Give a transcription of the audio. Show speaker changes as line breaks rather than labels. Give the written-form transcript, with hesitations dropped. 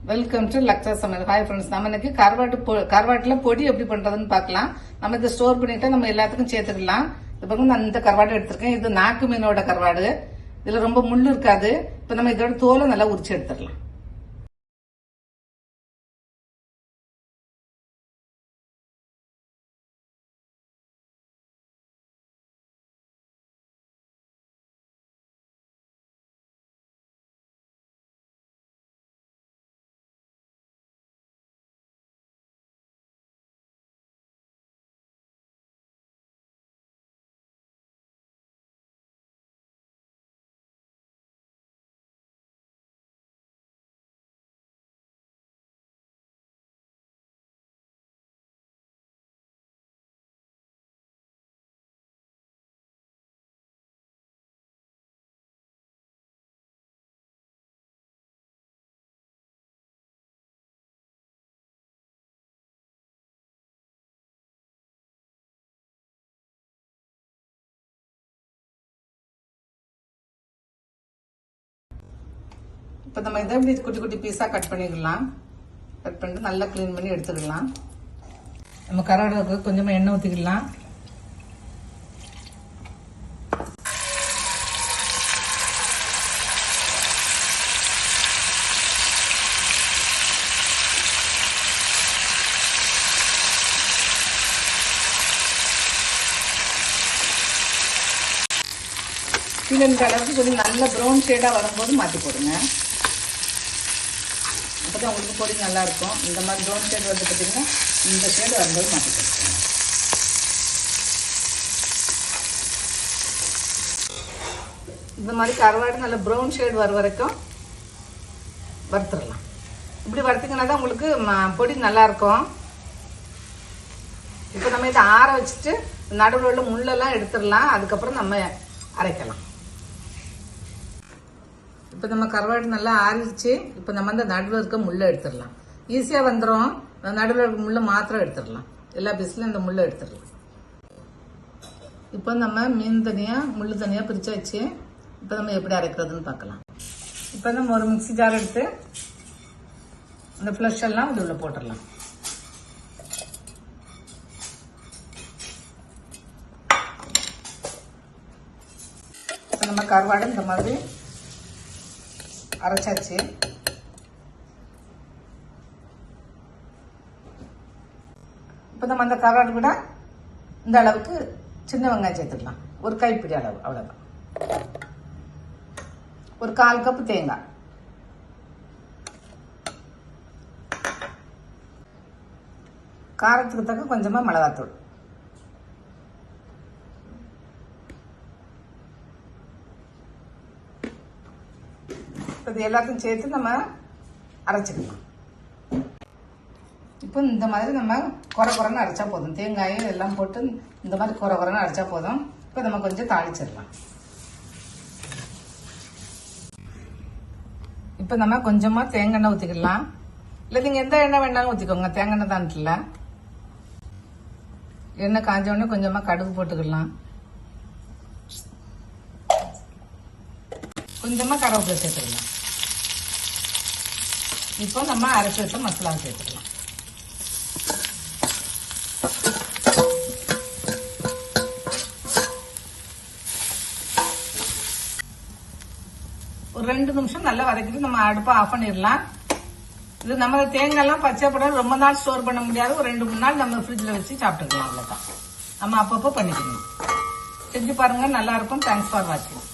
Welcome to Laksha சமையல். Hi friends, நம்ம இன்னைக்கு கருவாட்டுல பொடி எப்படி பண்றதுன்னு பார்க்கலாம். நம்ம இதை ஸ்டோர் பண்ணிட்டு நம்ம எல்லாத்துக்கும் சேர்த்துக்கலாம். இப்போ நான் இந்த கருவாடு எடுத்திருக்கேன். இது நாக்கு மீனோட கருவாடு. இதுல ரொம்ப முள்ளு இருக்காது. இப்போ நம்ம இதோட தோலை நல்லா உரிச்சு எடுத்துடலாம். இப்போ நம்ம இதை இப்படி குட்டி குட்டி பீஸா கட் பண்ணிக்கலாம். கட் பண்ணிட்டு நல்லா கிளீன் பண்ணி எடுத்துக்கலாம். நம்ம கருவாடுக்கு கொஞ்சமா எண்ணெய் ஊற்றிக்கலாம். இந்த அளவுக்கு கொஞ்சம் நல்ல ப்ரௌன் ஷேடாக வரும்போது மாற்றி போடுங்க. அப்போ தான் உங்களுக்கு பொடி நல்லா இருக்கும். இந்த மாதிரி ப்ரௌன் ஷேட் வந்து பார்த்தீங்கன்னா இந்த ஷேடு வரும்போது மாற்றி போடுங்க. இந்த மாதிரி கருவாடு நல்ல ப்ரௌன் ஷேட் வர வரைக்கும் வறுத்துடலாம். இப்படி வறுத்திங்கன்னா தான் உங்களுக்கு பொடி நல்லா இருக்கும். இப்போ நம்ம இதை ஆற வச்சுட்டு நடுவில் உள்ள முள்ளெல்லாம் எடுத்துடலாம். அதுக்கப்புறம் நம்ம அரைக்கலாம். இப்போ நம்ம கருவாடு நல்லா ஆறிடுச்சு. இப்போ நம்ம அந்த நடுவில் இருக்க முள்ளை எடுத்துடலாம். ஈஸியாக வந்துடும். நடுவில் இருக்க முள்ளை மாத்திரம் எடுத்துடலாம். எல்லா பீஸ்லையும் இந்த முள்ளை எடுத்துடலாம். இப்போ நம்ம மீன் தனியாக முள்ளு தனியாக பிரித்து வச்சு இப்போ நம்ம எப்படி அரைக்கிறதுன்னு பார்க்கலாம். இப்போ நம்ம ஒரு மிக்ஸி ஜார் எடுத்து அந்த ஃப்ளஷ் எல்லாம் இது உள்ள போட்டுடலாம். இப்போ நம்ம கருவாடு இந்த மாதிரி அரைச்சாச்சு. இப்போ நம்ம அந்த கருவாடு கூட இந்த அளவுக்கு சின்ன வெங்காயம் சேர்த்துக்கலாம். ஒரு கைப்பிடி அளவு, அவ்வளோதான். ஒரு 1/4 கப் தேங்காய், காரத்துக்கு தக்க கொஞ்சமாக மிளகாத்தூள், இது எல்லாத்தையும் சேர்த்து நம்ம அரைச்சிக்கலாம். இப்போ இந்த மாதிரி நம்ம குறைன்னு அரைச்சா போதும். தேங்காயும் எல்லாம் போட்டு இந்த மாதிரி குறைன்னு அரைச்சா போதும். இப்போ நம்ம கொஞ்சம் தாளிச்சிடலாம். இப்போ நம்ம கொஞ்சமாக தேங்காய் எண்ணெய் ஊற்றிக்கலாம். இல்லை நீங்கள் எந்த எண்ணெய் வேணாலும் ஊற்றிக்கோங்க. தேங்காய் எண்ணெய் தான் இல்லை. எண்ணெய் காஞ்ச உடனே கொஞ்சமாக கடுகு போட்டுக்கலாம். கொஞ்சமாக கருவேப்பிலை சேர்த்துக்கலாம். இப்போ நம்ம அரைச்சி வச்ச மசாலா சேர்த்துக்கலாம். ஒரு 2 நிமிஷம் நல்லா வதக்கிட்டு நம்ம அடுப்பை ஆஃப் பண்ணிடலாம். இது நம்ம தேங்காய்லாம் பச்சை படம் ரொம்ப நாள் ஸ்டோர் பண்ண முடியாது. ஒரு 2-3 நாள் நம்ம ஃப்ரிட்ஜில் வச்சு சாப்பிட்டுக்கலாம். அவ்வளோதான். நம்ம அப்பப்போ பண்ணிக்கணும். செஞ்சு பாருங்க, நல்லா இருக்கும். தேங்க்ஸ் ஃபார் வாட்சிங்.